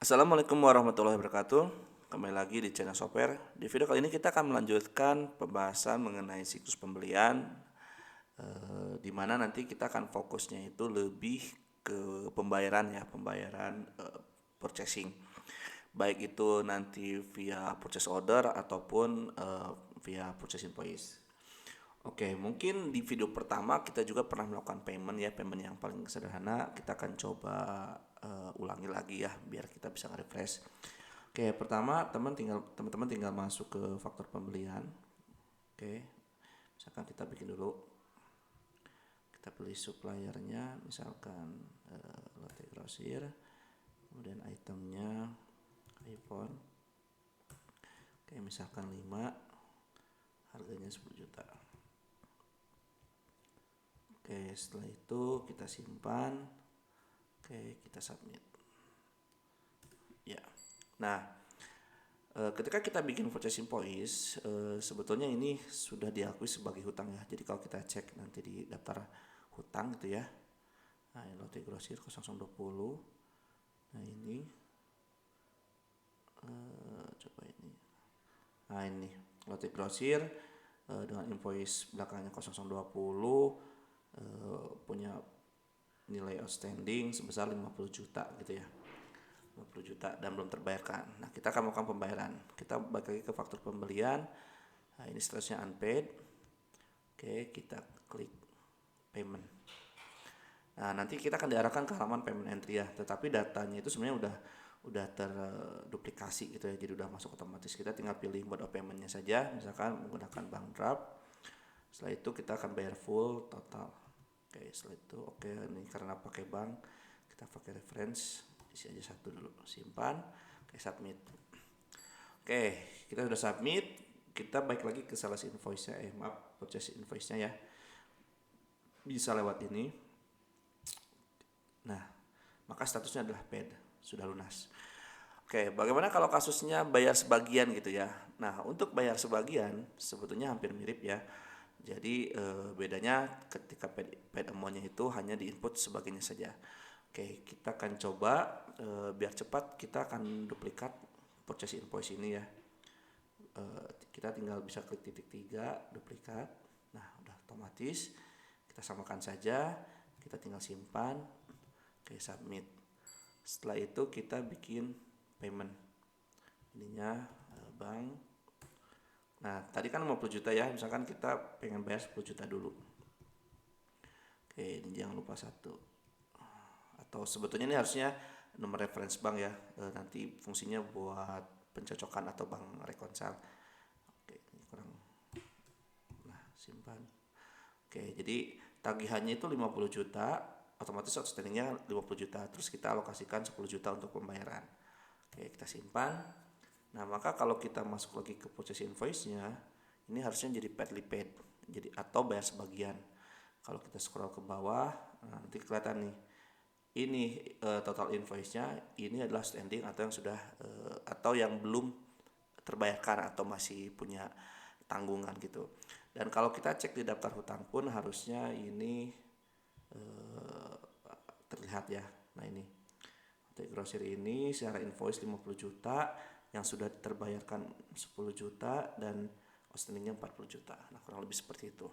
Assalamualaikum warahmatullahi wabarakatuh. Kembali lagi di channel Software. Di video kali ini kita akan melanjutkan pembahasan mengenai siklus pembelian, di mana nanti kita akan fokusnya itu lebih ke pembayaran ya, pembayaran purchasing. Baik itu nanti via purchase order ataupun via purchase invoice. Oke, mungkin di video pertama kita juga pernah melakukan payment ya, payment yang paling sederhana. Kita akan coba ulangi lagi ya, biar kita bisa nge-refresh. Oke, pertama teman-teman tinggal masuk ke faktor pembelian. Oke, misalkan kita bikin dulu, kita pilih suppliernya, misalkan Lotte Grosir, kemudian itemnya iPhone. Oke, misalkan 5, harganya 10 juta. Oke, setelah itu kita simpan. Oke, kita submit. Ya. Nah, ketika kita bikin purchase invoice, sebetulnya ini sudah diakui sebagai hutang ya. Jadi kalau kita cek nanti di daftar hutang gitu ya. Nah, Lotte Grosir 0020. Nah, ini coba ini. Nah, ini Lotte Grosir dengan invoice belakangnya 0020 punya nilai outstanding sebesar 50 juta gitu ya, 50 juta dan belum terbayarkan. Nah, kita akan melakukan pembayaran. Kita balik lagi ke faktur pembelian. Nah, ini statusnya unpaid. Oke, kita klik payment. Nah, nanti kita akan diarahkan ke halaman payment entry ya, tetapi datanya itu sebenarnya udah terduplikasi gitu ya, jadi udah masuk otomatis. Kita tinggal pilih mode of paymentnya saja, misalkan menggunakan bank draft. Setelah itu kita akan bayar full total. Oke, setelah itu ini karena pakai bank, kita pakai reference, isi aja satu dulu, simpan, oke, submit. Oke, kita sudah submit. Kita balik lagi ke sales invoice-nya, maaf, purchase invoice-nya ya, bisa lewat ini. Nah, maka statusnya adalah paid, sudah lunas. Oke, bagaimana kalau kasusnya bayar sebagian gitu ya? Nah, untuk bayar sebagian sebetulnya hampir mirip ya. Jadi bedanya ketika paid amount-nya itu hanya diinput sebagiannya saja. Oke, kita akan coba biar cepat kita akan duplikat purchase invoice ini ya. Kita tinggal bisa klik titik 3, duplikat. Nah, udah otomatis. Kita samakan saja, kita tinggal simpan. Oke, submit. Setelah itu kita bikin payment. Ininya bank. Nah, tadi kan 50 juta ya, misalkan kita pengen bayar 10 juta dulu. Oke, ini jangan lupa satu. Atau sebetulnya ini harusnya nomor reference bank ya, nanti fungsinya buat pencocokan atau bank reconcile. Oke, ini kurang. Nah, simpan. Oke, jadi tagihannya itu 50 juta, otomatis outstandingnya 50 juta, terus kita alokasikan 10 juta untuk pembayaran. Oke, kita simpan. Nah, maka kalau kita masuk lagi ke purchase invoice-nya, ini harusnya jadi partly paid, jadi atau bayar sebagian. Kalau kita scroll ke bawah, nanti kelihatan nih. Ini total invoice-nya, ini adalah standing atau yang sudah atau yang belum terbayarkan atau masih punya tanggungan gitu. Dan kalau kita cek di daftar hutang pun harusnya ini terlihat ya. Nah, ini grosir ini secara invoice 50 juta yang sudah terbayarkan 10 juta dan outstandingnya 40 juta. Nah, kurang lebih seperti itu.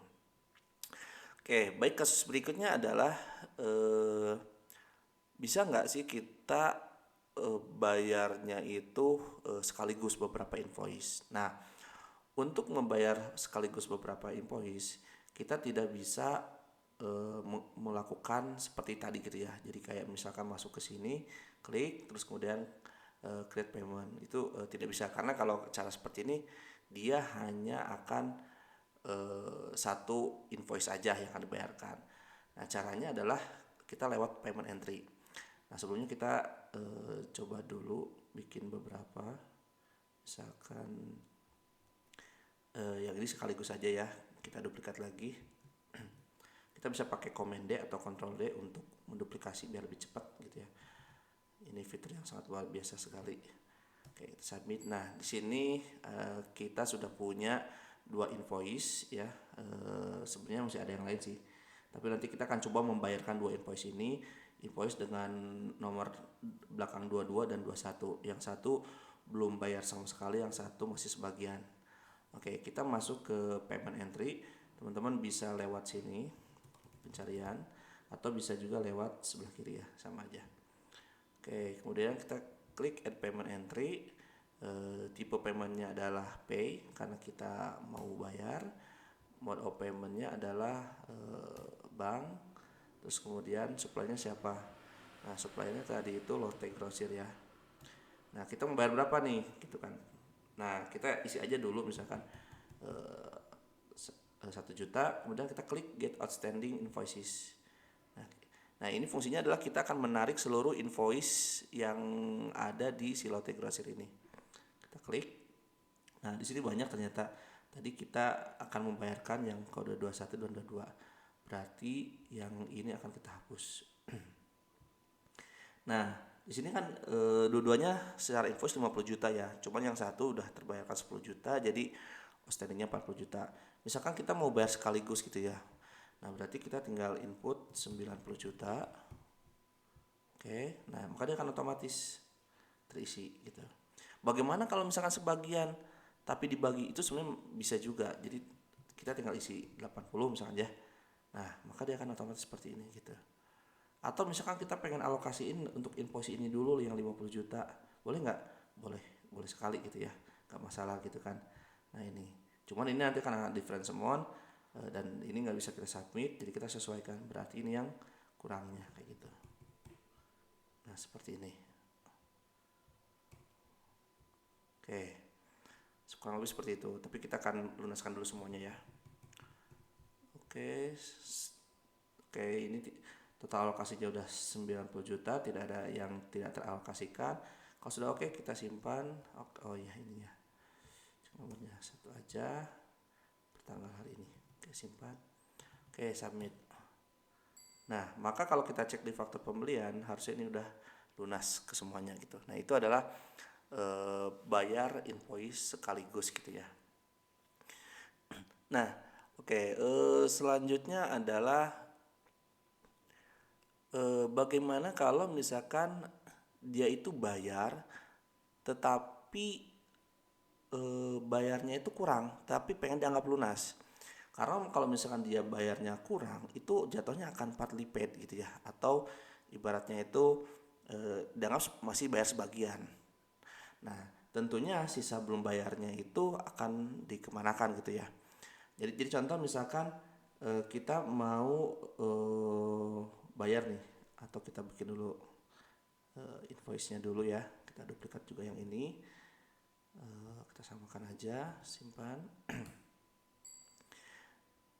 Oke, baik, kasus berikutnya adalah bisa nggak sih kita bayarnya itu sekaligus beberapa invoice. Nah, untuk membayar sekaligus beberapa invoice, kita tidak bisa melakukan seperti tadi gitu ya. Jadi kayak misalkan masuk ke sini, klik, terus kemudian create payment. Itu tidak bisa, karena kalau cara seperti ini dia hanya akan satu invoice aja yang akan dibayarkan. Nah, caranya adalah kita lewat payment entry. Nah, sebelumnya kita coba dulu bikin beberapa, misalkan yang ini sekaligus saja ya, kita duplikat lagi. Kita bisa pakai Command D atau Ctrl D untuk menduplikasi biar lebih cepat gitu ya. Ini fitur yang sangat luar biasa sekali. Oke, submit. Nah, di sini kita sudah punya 2 invoice ya. Sebenarnya masih ada yang lain sih. Tapi nanti kita akan coba membayarkan 2 invoice ini. invoice dengan nomor belakang 22 dan 21. Yang satu belum bayar sama sekali, yang satu masih sebagian. Oke, kita masuk ke payment entry. Teman-teman bisa lewat sini pencarian atau bisa juga lewat sebelah kiri ya, sama aja. Oke, kemudian kita klik add payment entry. Tipe paymentnya adalah pay karena kita mau bayar. Mode of paymentnya adalah bank. Terus kemudian supply-nya siapa? Nah, supply-nya tadi itu Lotte Grosir ya. Nah, kita mau bayar berapa nih gitu kan. Nah, kita isi aja dulu misalkan 1 juta, kemudian kita klik get outstanding invoices. Nah, ini fungsinya adalah kita akan menarik seluruh invoice yang ada di si Lotte Grosir ini. Kita klik. Nah, di sini banyak ternyata. Tadi kita akan membayarkan yang kode 21 dan 22. Berarti yang ini akan kita hapus. Nah, di sini kan dua-duanya secara invoice 50 juta ya. Cuman yang satu udah terbayarkan 10 juta, jadi outstandingnya 40 juta. Misalkan kita mau bayar sekaligus gitu ya. Nah, berarti kita tinggal input 90 juta. Oke, nah maka dia akan otomatis terisi gitu. Bagaimana kalau misalkan sebagian tapi dibagi, itu sebenarnya bisa juga. Jadi kita tinggal isi 80 misalnya ya. Nah, maka dia akan otomatis seperti ini gitu. Atau misalkan kita pengen alokasiin untuk invoice ini dulu yang 50 juta. Boleh nggak? Boleh sekali gitu ya. Nggak masalah gitu kan. Nah, ini. Cuman ini nanti akan different amount dan ini nggak bisa kita submit, jadi kita sesuaikan. Berarti ini yang kurangnya kayak gitu. Nah, seperti ini. Oke. Kurang lebih seperti itu, tapi kita akan lunaskan dulu semuanya ya. Oke, ini total alokasinya udah 90 juta, tidak ada yang tidak teralokasikan. Kalau sudah oke, kita simpan. Oh ya, ini ya, nomornya satu aja, pertanggal hari ini. Oke, simpan. Oke, submit. Nah, maka kalau kita cek di faktur pembelian, harusnya ini udah lunas ke semuanya gitu. Nah, itu adalah bayar invoice sekaligus gitu ya. Nah, oke, selanjutnya adalah bagaimana kalau misalkan dia itu bayar tetapi bayarnya itu kurang tapi pengen dianggap lunas. Karena kalau misalkan dia bayarnya kurang, itu jatuhnya akan partly paid gitu ya, atau ibaratnya itu dianggap masih bayar sebagian. Nah, tentunya sisa belum bayarnya itu akan dikemanakan gitu ya. Jadi contoh misalkan kita mau bayar nih, atau kita bikin dulu invoice-nya dulu ya. Kita duplikat juga yang ini. Kita samakan aja, simpan.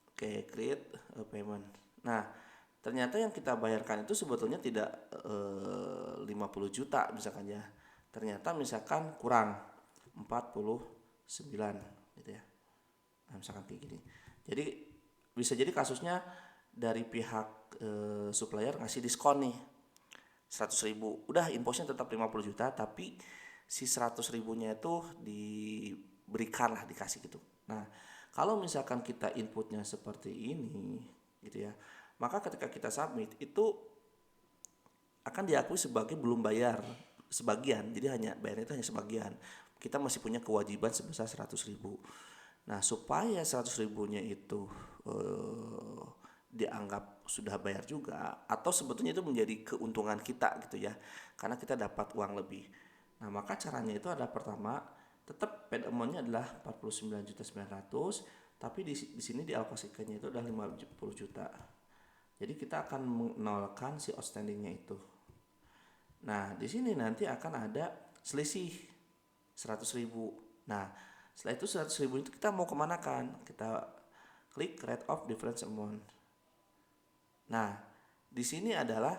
Oke, create payment. Nah, ternyata yang kita bayarkan itu sebetulnya tidak 50 juta misalkan ya. Ternyata misalkan kurang 49 gitu ya. Nah, misalkan kayak gini. Jadi bisa jadi kasusnya dari pihak supplier ngasih diskon nih 100.000. Udah invoice-nya tetap 50 juta tapi si 100.000-nya itu diberikan lah, dikasih gitu. Nah, kalau misalkan kita inputnya seperti ini gitu ya, maka ketika kita submit itu akan diakui sebagai belum bayar sebagian, jadi hanya bayarnya itu hanya sebagian. Kita masih punya kewajiban sebesar 100.000. Nah, supaya 100.000-nya itu dianggap sudah bayar juga, atau sebetulnya itu menjadi keuntungan kita gitu ya, karena kita dapat uang lebih. Nah, maka caranya itu adalah pertama, tetap paid amount-nya adalah 49.900.000, tapi di sini dialokasikannya itu adalah 50 juta. Jadi kita akan menolakkan si outstanding-nya itu. Nah, di sini nanti akan ada selisih 100.000. Nah, setelah itu 100.000 itu kita mau kemanakan? Kita klik rate of difference amount. Nah, di sini adalah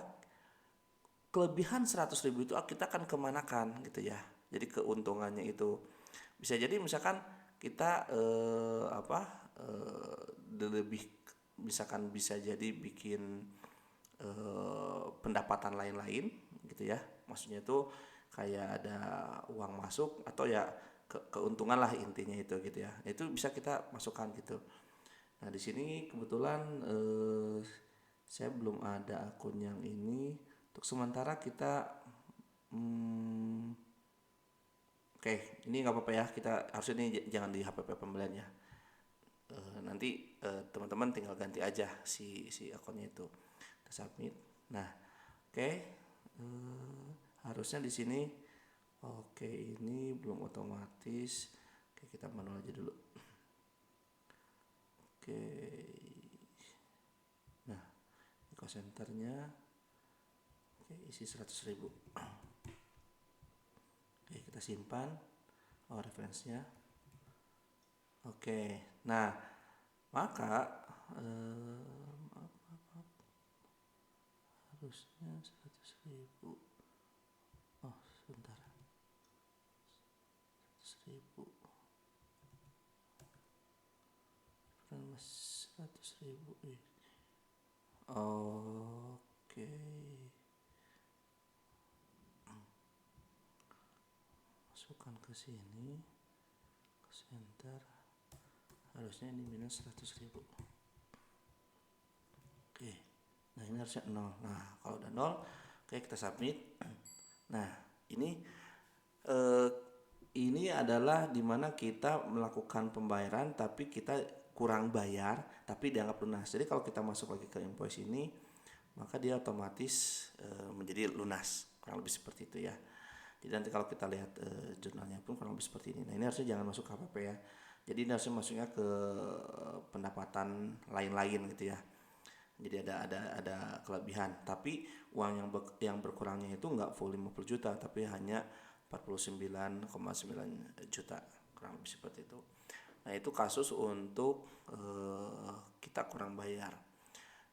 kelebihan 100.000 itu kita akan kemanakan gitu ya. Jadi keuntungannya itu bisa jadi misalkan kita lebih, misalkan bisa jadi bikin pendapatan lain-lain gitu ya. Maksudnya itu kayak ada uang masuk atau ya keuntungan lah intinya itu gitu ya. Itu bisa kita masukkan gitu. Nah, di sini kebetulan saya belum ada akun yang ini. Untuk sementara kita oke, ini nggak apa-apa ya, kita harusnya ini jangan di HPP pembelian ya. Nanti teman-teman tinggal ganti aja si akunnya itu, kita submit. Nah, oke, harusnya di sini. Oke, ini belum otomatis. Oke, kita manual aja dulu. Oke, nah ini cost centernya. Oke, isi 100.000. Oke, kita simpan. Referensinya. Oke, nah maka harusnya 100.000. Oh, sebentar. 100.000. Mas 100.000. Oke. Masukkan ke sini. Ke center. Harusnya ini minus 100.000. Oke. Nah, ini harusnya 0. Nah, kalau udah 0, oke kita submit. Nah, ini adalah dimana kita melakukan pembayaran tapi kita kurang bayar tapi dianggap lunas. Jadi kalau kita masuk lagi ke invoice ini, maka dia otomatis menjadi lunas, kurang lebih seperti itu ya. Jadi nanti kalau kita lihat jurnalnya pun kurang lebih seperti ini. Nah, ini harusnya jangan masuk ke HPP ya. Jadi ini harusnya masuknya ke pendapatan lain-lain gitu ya. Jadi ada kelebihan, tapi uang yang berkurangnya itu nggak full 50 juta tapi hanya 49,9 juta, kurang lebih seperti itu. Nah, itu kasus untuk kita kurang bayar.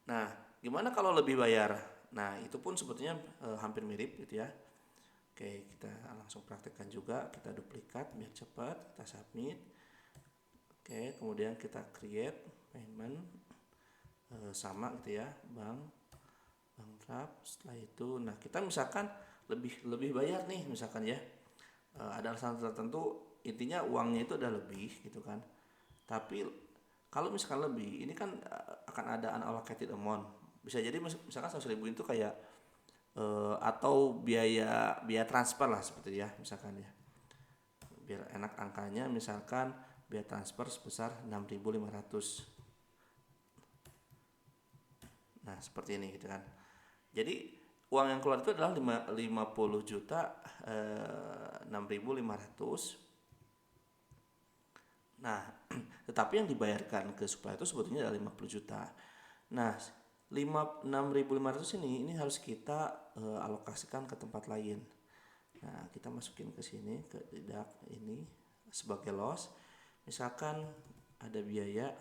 Nah, gimana kalau lebih bayar? Nah, itu pun sebetulnya hampir mirip gitu ya. Oke, kita langsung praktekkan juga. Kita duplikat biar cepat, kita submit. Oke, kemudian kita create payment sama gitu ya, bank draft. Setelah itu, nah kita misalkan lebih bayar nih misalkan ya, ada alasan tertentu, intinya uangnya itu udah lebih gitu kan. Tapi kalau misalkan lebih, ini kan akan ada unallocated amount. Bisa jadi misalkan 100.000 itu kayak atau biaya transfer lah seperti ya, misalkan ya. Biar enak angkanya, misalkan biaya transfer sebesar 6.500. Nah, seperti ini gitu kan. Jadi uang yang keluar itu adalah 50 juta 6.500. Nah, tetapi yang dibayarkan ke supplier itu sebetulnya adalah 50 juta. Nah, 6.500 ini harus kita alokasikan ke tempat lain. Nah, kita masukin ke sini, ke deduct ini sebagai loss. Misalkan ada biaya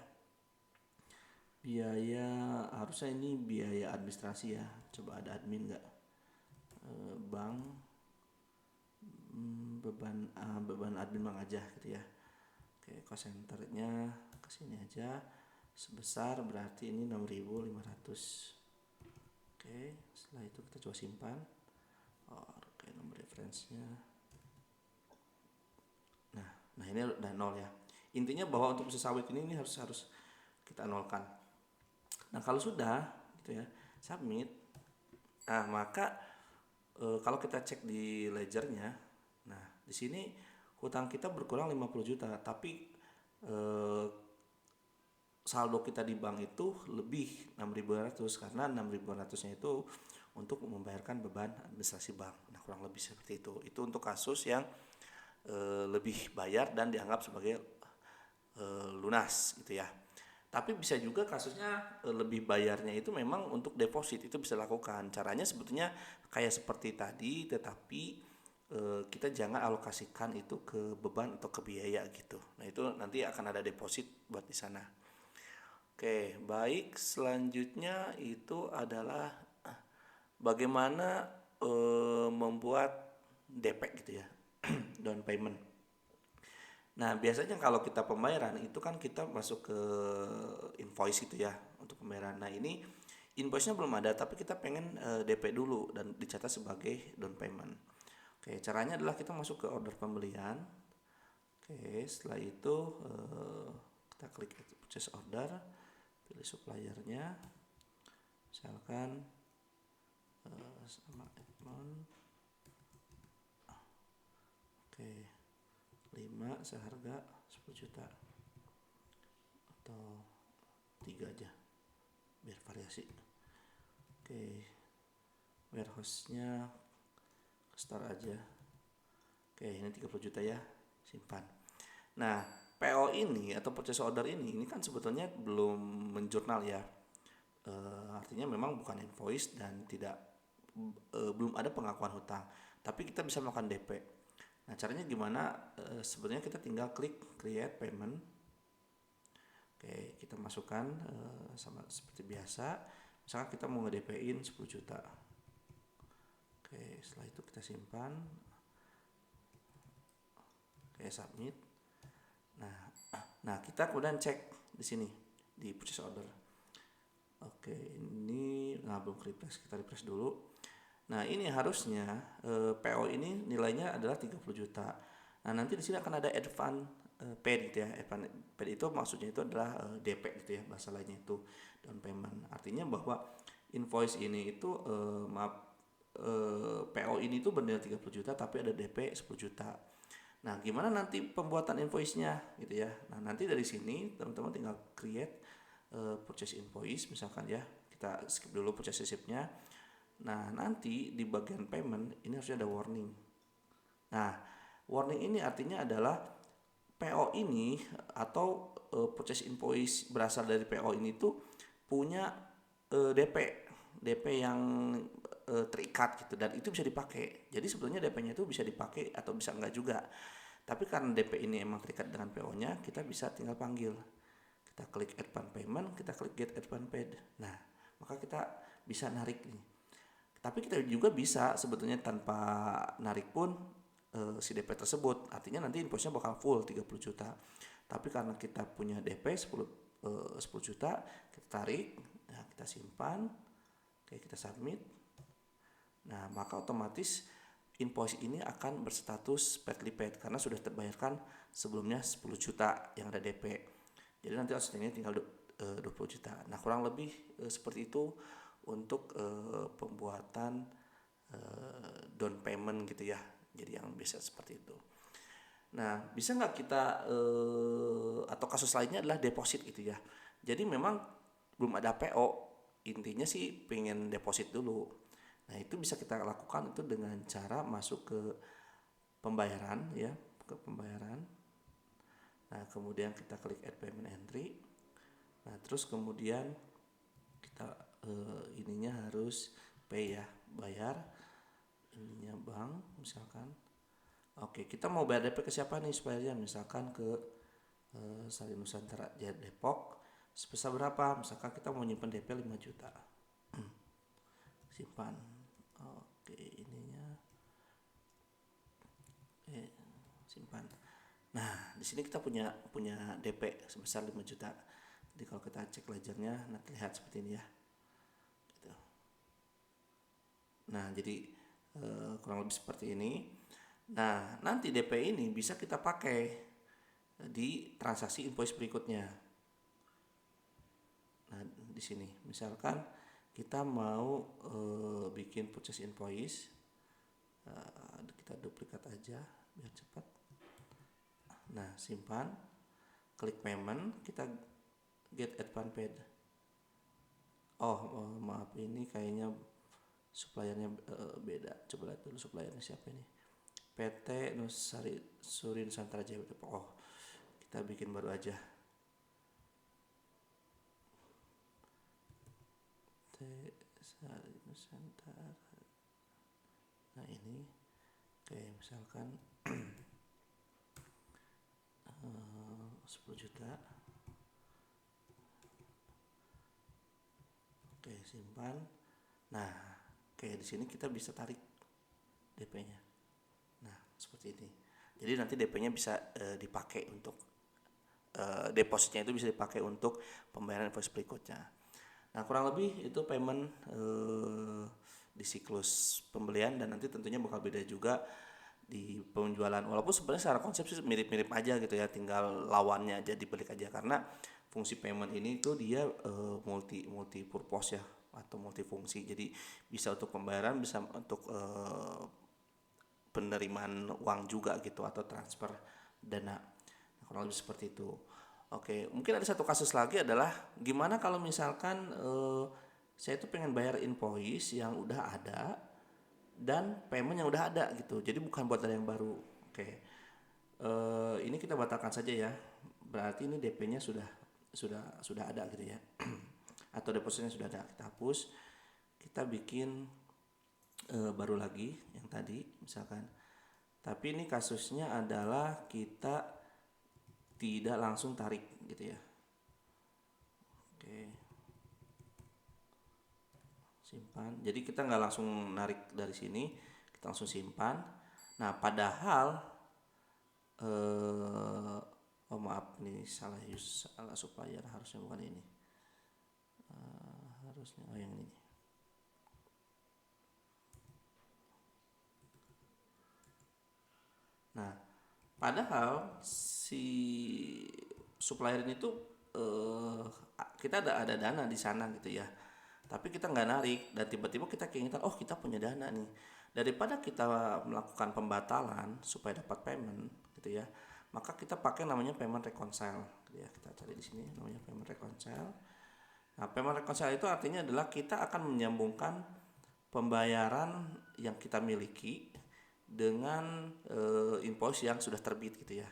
harusnya ini biaya administrasi ya. Coba ada admin nggak? Bank beban admin bank aja gitu ya. Oke, cost centernya ke sini aja. Sebesar berarti ini 6.500. Oke, setelah itu kita coba simpan. Oke, nomor referensinya. Nah ini udah 0 ya. Intinya bahwa untuk usaha sawit ini harus kita nolkan. Nah, kalau sudah gitu ya, submit. Nah, maka kalau kita cek di ledgernya, nah di sini hutang kita berkurang 50 juta, tapi saldo kita di bank itu lebih 6.200 karena 6.200-nya itu untuk membayarkan beban administrasi bank. Nah, kurang lebih seperti itu. Itu untuk kasus yang lebih bayar dan dianggap sebagai lunas gitu ya. Tapi bisa juga kasusnya lebih bayarnya itu memang untuk deposit, itu bisa lakukan. Caranya sebetulnya kayak seperti tadi, tetapi kita jangan alokasikan itu ke beban atau ke biaya gitu. Nah, itu nanti akan ada deposit buat di sana. Oke, baik, selanjutnya itu adalah bagaimana membuat DP gitu ya. Down payment. Nah, biasanya kalau kita pembayaran itu kan kita masuk ke invoice itu ya untuk pembayaran. Nah, ini invoice-nya belum ada tapi kita pengen DP dulu dan dicatat sebagai down payment. Oke, caranya adalah kita masuk ke order pembelian. Oke, setelah itu kita klik purchase order, pilih suppliernya. Misalkan sama Edmond. Oke, 5 seharga 10 juta atau 3 aja biar variasi. Oke, warehouse-nya start aja. Oke, ini 30 juta ya, simpan. Nah, PO ini atau purchase order ini kan sebetulnya belum menjurnal ya. Artinya memang bukan invoice dan belum ada pengakuan hutang. Tapi kita bisa melakukan DP. Nah, caranya gimana? Sebetulnya kita tinggal klik create payment. Oke, kita masukkan sama seperti biasa. Misalkan kita mau nge-DP-in 10 juta. Oke, setelah itu kita simpan. Oke, submit. Nah, kita kemudian cek di sini di purchase order. Oke, ini belum refresh, kita refresh dulu. Nah, ini harusnya PO ini nilainya adalah 30 juta. Nah, nanti di sini akan ada advance paid gitu ya. Advance paid itu maksudnya itu adalah DP gitu ya, bahasa lainnya itu down payment. Artinya bahwa invoice ini itu PO ini tuh bernilai 30 juta tapi ada DP 10 juta. Nah, gimana nanti pembuatan invoice-nya gitu ya. Nah, nanti dari sini teman-teman tinggal create purchase invoice misalkan ya. Kita skip dulu purchase receipt-nya. Nah, nanti di bagian payment ini harusnya ada warning. Nah, warning ini artinya adalah PO ini atau purchase invoice berasal dari PO ini tuh punya DP yang terikat gitu dan itu bisa dipakai. Jadi sebetulnya DP-nya itu bisa dipakai atau bisa enggak juga. Tapi karena DP ini emang terikat dengan PO-nya, kita bisa tinggal panggil. Kita klik advance payment, kita klik get advance paid. Nah, maka kita bisa narik nih. Tapi kita juga bisa sebetulnya tanpa narik pun si DP tersebut. Artinya nanti invoice-nya bakal full 30 juta. Tapi karena kita punya DP 10 juta, kita tarik, nah kita simpan, oke kita submit. Nah, maka otomatis invoice ini akan berstatus partly paid karena sudah terbayarkan sebelumnya 10 juta yang ada DP. Jadi nanti outstandingnya tinggal 20 juta. Nah, kurang lebih seperti itu untuk pembuatan down payment gitu ya. Jadi yang bisa seperti itu. Nah, bisa nggak kita atau kasus lainnya adalah deposit gitu ya. Jadi memang belum ada PO, intinya sih pengen deposit dulu. Nah, itu bisa kita lakukan itu dengan cara masuk ke pembayaran ya, ke pembayaran. Nah, kemudian kita klik add payment entry. Nah, terus kemudian kita ininya harus pay ya, bayar ininya bank misalkan. Oke, kita mau bayar DP ke siapa nih supaya misalkan ke Sari Nusantara Jaya Depok sebesar berapa? Misalkan kita mau nyimpan DP 5 juta. Simpan. Oke, ininya simpan. Nah, di sini kita punya DP sebesar 5 juta. Jadi kalau kita cek ledgernya, nah terlihat seperti ini ya. Gitu. Nah, jadi kurang lebih seperti ini. Nah, nanti DP ini bisa kita pakai di transaksi invoice berikutnya. Nah, di sini misalkan kita mau bikin purchase invoice, kita duplikat aja biar cepat. Nah, simpan, klik payment, kita get advance paid. Oh, maaf, ini kayaknya suppliernya beda. Coba lihat dulu suppliernya siapa ini. PT Suri Nusantara Jaya Depok. Oh, kita bikin baru aja. PT Sari Nusantara. Nah, ini kayak misalkan 10 juta. Oke, simpan. Nah, kayak di sini kita bisa tarik DP-nya. Nah, seperti ini. Jadi nanti DP-nya bisa dipakai untuk depositnya itu bisa dipakai untuk pembayaran invoice berikutnya. Nah, kurang lebih itu payment di siklus pembelian dan nanti tentunya bakal beda juga di penjualan. Walaupun sebenarnya secara konsep sih mirip-mirip aja gitu ya, tinggal lawannya aja dibalik aja karena fungsi payment ini tuh dia multi purpose ya. atau multifungsi. Jadi bisa untuk pembayaran, bisa untuk penerimaan uang juga gitu atau transfer dana. Nah, kurang lebih seperti itu. Oke, mungkin ada satu kasus lagi adalah gimana kalau misalkan saya tuh pengen bayar invoice yang udah ada dan payment yang udah ada gitu. Jadi bukan buat dari yang baru. Oke. Ini kita batalkan saja ya. Berarti ini DP-nya sudah ada gitu ya. Atau depositnya sudah ada, kita hapus. Kita bikin baru lagi yang tadi misalkan. Tapi ini kasusnya adalah kita tidak langsung tarik gitu ya. Oke. Simpan. Jadi kita nggak langsung narik dari sini, kita langsung simpan. Nah, padahal oh maaf ini salah supplier, harusnya bukan ini. Harusnya yang ini. Nah, padahal si supplier ini tuh kita ada dana di sana gitu ya. Tapi kita nggak narik dan tiba-tiba kita keingetan, oh kita punya dana nih. Daripada kita melakukan pembatalan supaya dapat payment gitu ya, maka kita pakai namanya payment reconcile gitu ya. Kita cari di sini namanya payment reconcile. Nah, payment reconcile itu artinya adalah kita akan menyambungkan pembayaran yang kita miliki dengan invoice yang sudah terbit gitu ya.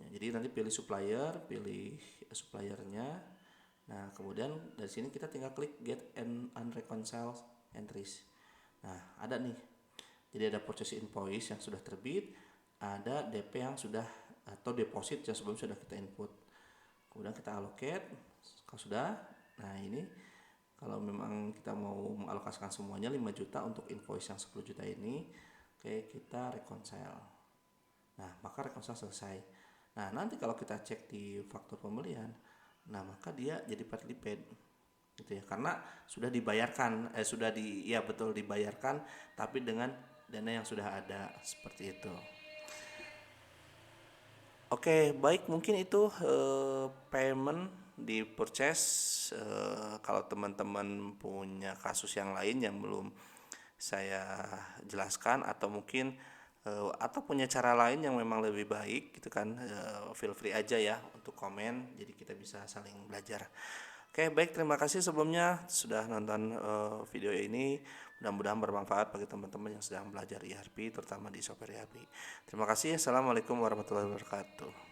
Jadi nanti pilih suppliernya. Nah, kemudian dari sini kita tinggal klik get and unreconciled entries. Nah, ada nih. Jadi ada purchase invoice yang sudah terbit, ada DP yang sudah atau deposit yang sebelum sudah kita input. Kemudian kita allocate kalau sudah. Nah, ini kalau memang kita mau mengalokasikan semuanya 5 juta untuk invoice yang 10 juta ini, oke, kita reconcile. Nah, maka reconcile selesai. Nah, nanti kalau kita cek di faktur pembelian, nah maka dia jadi partly paid gitu ya, karena sudah dibayarkan dibayarkan tapi dengan dana yang sudah ada seperti itu. Oke, baik, mungkin itu payment di purchase. Kalau teman-teman punya kasus yang lain yang belum saya jelaskan atau mungkin atau punya cara lain yang memang lebih baik gitu kan, feel free aja ya untuk komen, jadi kita bisa saling belajar. Oke, baik, terima kasih sebelumnya sudah nonton video ini. Mudah-mudahan bermanfaat bagi teman-teman yang sedang belajar ERP, terutama di software ERP. Terima kasih. Assalamualaikum warahmatullahi wabarakatuh.